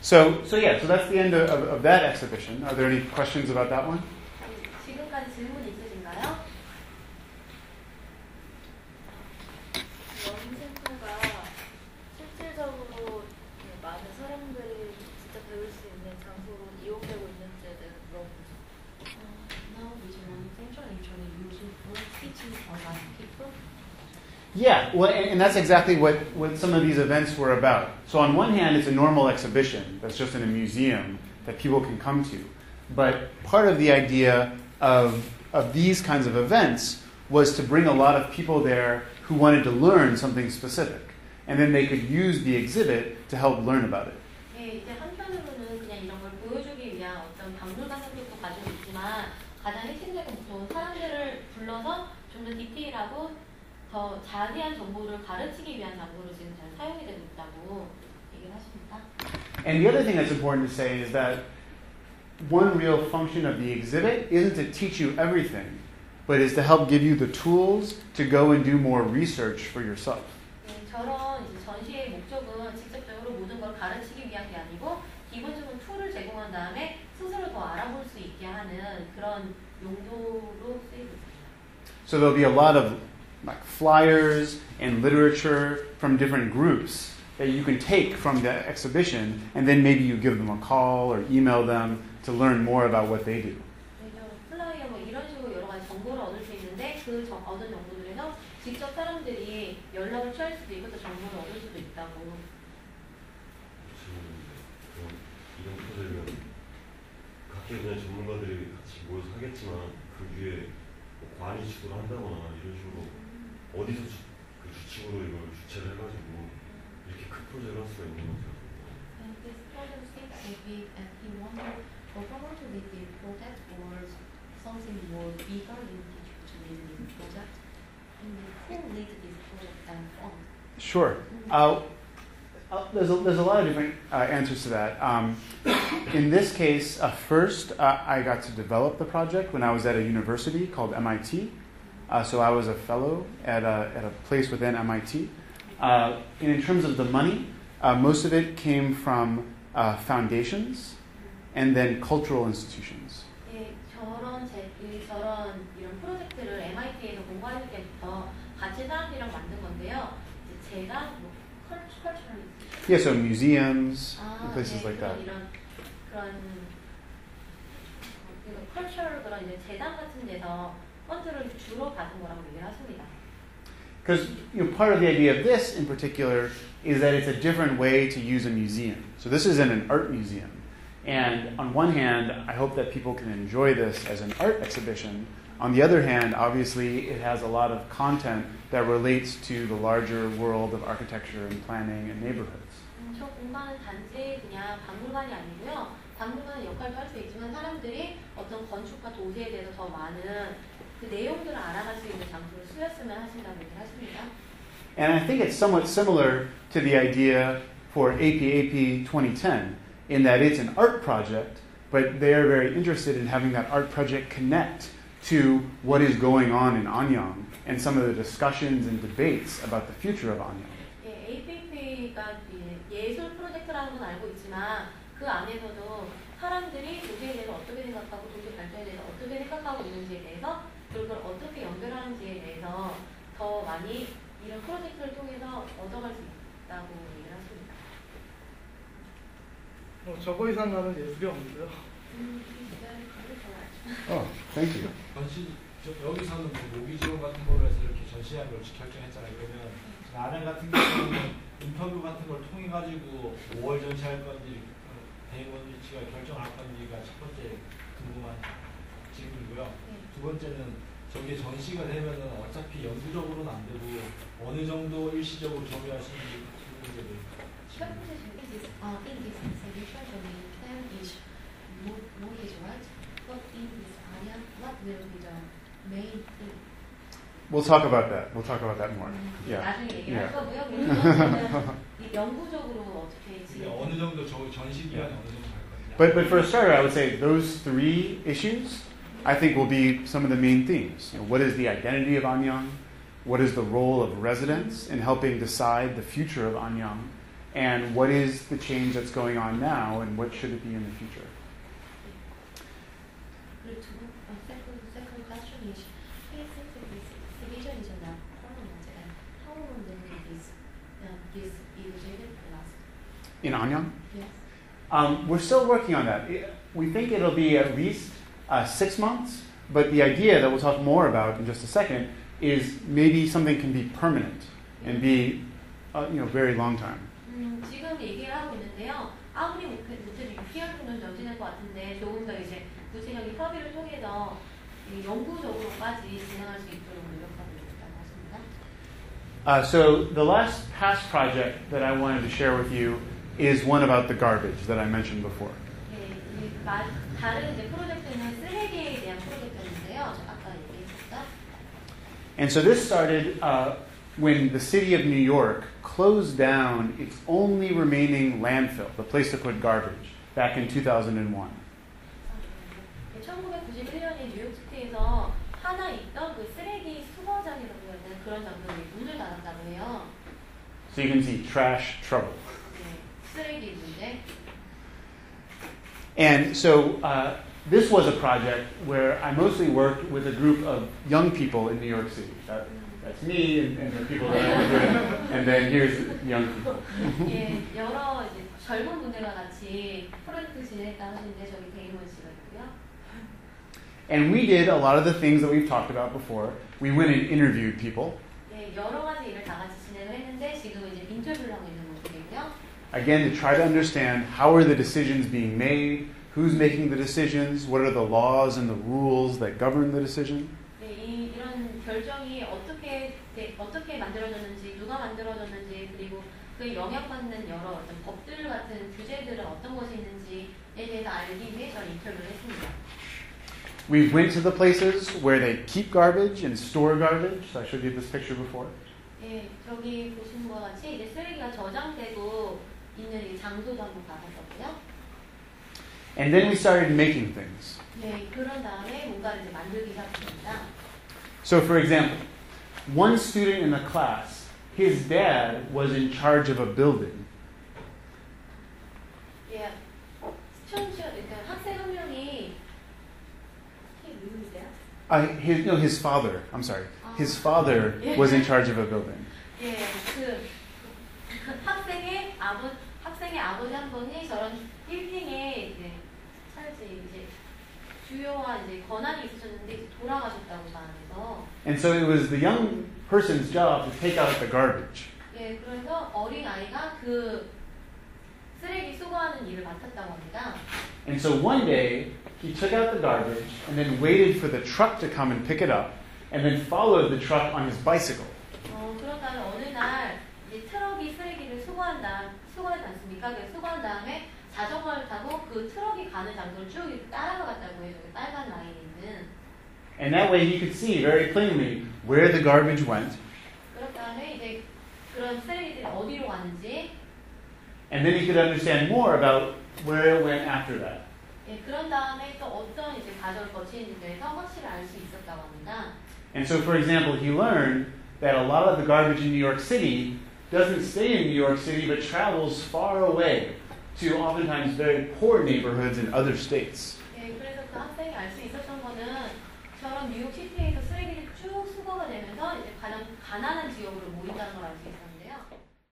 So that's the end of that exhibition. Are there any questions about that one? 지금까지 질문 있으신가요? 영생포가 실질적으로 많은 사람들이 진짜 배울 수 있는 장소로 이용되고 있는지에 대해서 물어보죠. Now is one center actually using for teaching a lot of people. Yeah, well, and that's exactly what some of these events were about. So on one hand, it's a normal exhibition that's just in a museum that people can come to. But part of the idea of these kinds of events was to bring a lot of people there who wanted to learn something specific. And then they could use the exhibit to help learn about it. 네, 이제 한편으로는 그냥 이런 걸 보여주기 위한 어떤 박물관 성격도 가지고 있지만 가장 핵심적인 목적은 사람들을 불러서 좀 더 디테일하고 더 자세한 정보를 가르치기 위한 장소로 지금 잘 사용이 되고 있다고 얘기를 하십니다. And the other thing that's important to say is that one real function of the exhibit isn't to teach you everything, but is to help give you the tools to go and do more research for yourself. 네, 저런 이제 전시의 목적은 직접적으로 모든 걸 가르치기 위한 게 아니고 기본적인 툴을 제공한 다음에 스스로 더 알아볼 수 있게 하는 그런 용도로 쓰이고 있습니다. So there'll be a lot of like flyers and literature from different groups that you can take from the exhibition, and then maybe you give them a call or email them to learn more about what they do. 플라이어 뭐 이런 식으로 여러 가지 정보를 얻을 수 있는데 그 얻은 정보들에서 직접 사람들이 연락을 취할 수도 있고 또 정보를 얻을 수도 있다고. 이런 프로젝트는 각계 분야 전문가들이 같이 모여서 하겠지만 그 위에 관이 주도를 한다거나 이런 식으로 어디서 그 주축으로 이걸 주최를 해가지고 이렇게 큰 프로젝트를 할 수가 있는 거죠. This project seems to be and he wanted performer to lead the project or something more bigger in to lead this project. And who lead this project and fund? Sure. There's a lot of different answers to that. In this case, first, I got to develop the project when I was at a university called MIT. So I was a fellow at a place within MIT. And in terms of the money, most of it came from foundations and then cultural institutions. 예, 저런 이런 프로젝트를 MIT에서 공부할 때부터 같이 사람들이랑 만든 건데요. 제가 뭐 cultural Yeah, so museums and places like that. 그런 컬처럴 그런 이제 재단 같은 데서 펀드를 주로 받은 거라고 얘기를 하십니다. Because part of the idea of this in particular is that it's a different way to use a museum. So this isn't an art museum. And on one hand, I hope that people can enjoy this as an art exhibition. On the other hand, obviously, it has a lot of content that relates to the larger world of architecture and planning and neighborhoods. 저 공간은 단지 그냥 박물관이 아니고요. 박물관의 역할도 할 수 있지만 사람들이 어떤 건축과 도시에 대해서 더 많은 그 내용들을 알아갈 수 있는 장소를 쓰였으면 하신다고 얘기를 하십니다. And I think it's somewhat similar to the idea for APAP 2010 in that it's an art project, but they're very interested in having that art project connect to what is going on in Anyang and some of the discussions and debates about the future of Anyang. 예, APP가 예술 프로젝트라는 건 알고 있지만 그 안에서도 사람들이 도시에 대해서 어떻게 생각하고 도시 발전에 대해서 어떻게 생각하고 있는지에 대해서 그리고 그걸 어떻게 연결하는지에 대해서 더 많이 이런 프로젝트를 통해서 얻어갈 수 있다고 얘기를 하십니다. 저거 이상 나는 예술이 없는데요. Oh, thank you. 여기서는 모기 지원 같은 거로 해서 이렇게 전시하는 걸 결정했잖아요. 그러면 아내 같은 경우는 인터뷰 같은 걸 통해 가지고 5월 전시할 건지 데이먼리치가 결정할 건지가 첫 번째 궁금한 질문이고요. 두 번째는 저게 전시가 되면은 어차피 영구적으로는 안 되고 어느 정도 일시적으로 점유하시는지 그 문제를. 첫 번째 질문 in this exhibition the plan is mortgage right, but in this area what will be the main thing? We'll talk about that. We'll talk about that more. Yeah. 나중에 얘기할 Yeah. 거고요. 그러면 영구적으로 어떻게 지금 어느 정도 저 전시 기간이 어느 정도 갈 건지. But for a starter, I would say those three issues, I think, will be some of the main themes. What is the identity of Anyang? What is the role of residents in helping decide the future of Anyang? and what is the change that's going on now, and what should it be in the future. 그리고 second question is, since this exhibition is not permanent, and how long will this exhibit last? In Anyang? Yes. We're still working on that. We think it'll be at least 6 months, but the idea that we'll talk more about in just a second is maybe something can be permanent and be very long time. 지금 얘기를 하고 있는데요. 아무리 못해도 6개월 정도는 전진할 것 같은데 조금 더 이제 구체적인 협의를 통해서 영구적으로까지 진행할 수 있도록 노력하고 있다고 하십니다. So the last past project that I wanted to share with you is one about the garbage that I mentioned before. 다른 이제 프로젝트는 쓰레기에 대한 프로젝트인데요. 저 아까 얘기했었죠. And so this started when the city of New York closed down its only remaining landfill, the place to put garbage, back in 2001. 1991년에 뉴욕시티에서 하나 있던 그 쓰레기 수거장이라고 하는 그런 장소에 문을 닫았다고 해요. So you can see trash trouble. 쓰레기 문제. And so this was a project where I mostly worked with a group of young people in New York City. That's me and the people that I work with, and then here's young people. 예, 여러 이제 젊은 분들과 같이 프로젝트 진행했다 하시는데 저기 데이먼 씨가 있고요. And we did a lot of the things that we've talked about before. We went and interviewed people. 예, 여러 가지 일을 다 같이 진행을 했는데 지금은 이제 인터뷰를 하고 있는 모습이고요. Again, to try to understand how are the decisions being made, who's making the decisions, what are the laws and the rules that govern the decision. 네, 이런 결정이 어떻게 만들어졌는지, 누가 만들어졌는지, 그리고 그 영향받는 여러 어떤 법들 같은 규제들은 어떤 것이 있는지에 대해서 알기 위해 저는 인터뷰를 했습니다. We went to the places where they keep garbage and store garbage. So I showed you this picture before. 예, 저기 보시는 것 같이 이제 쓰레기가 저장되고 있는 이 장소도 한번 가봤었고요. And then we started making things. 네, 그런 다음에 뭔가를 이제 만들기 시작했습니다. So for example, one student in the class, his dad was in charge of a building. 예, 그러니까 학생 한 명이 누구세요? His father. I'm sorry. His father was in charge of a building. 예, 그 학생의 아버지 한 분이 저런 1층에 이제 주요한 이제 권한이 있으셨는데 이제 돌아가셨다고 말해서. And so it was the young person's job to take out the garbage. 예, 그래서 어린 아이가 그 쓰레기 수거하는 일을 맡았다고 합니다. And so one day he took out the garbage and then waited for the truck to come and pick it up, and then followed the truck on his bicycle. 그런 다음에 어느 날 이제 트럭이 쓰레기를 수거하지 않습니까? 그래서 수거한 다음에 자전거를 타고 그 트럭이 가는 장소를 쭉 따라가갔다고 해요. 저기 빨간 라인에 있는. And that way he could see very plainly where the garbage went. 그런 다음에 이제 그런 쓰레기들이 어디로 가는지. And then he could understand more about where it went after that. 예, 그런 다음에 또 어떤 이제 과정을 거치는지에 대해서 확실히 알 수 있었다고 합니다. And so, for example, he learned that a lot of the garbage in New York City doesn't stay in New York City, but travels far away to oftentimes very poor neighborhoods in other states. 예, 그래서 그 학생이 알 수 있었던 거는 저런 뉴욕 시티에서 쓰레기를 쭉 수거가 되면서 이제 가장 가난한 지역으로 모인다는 걸 알 수 있었는데.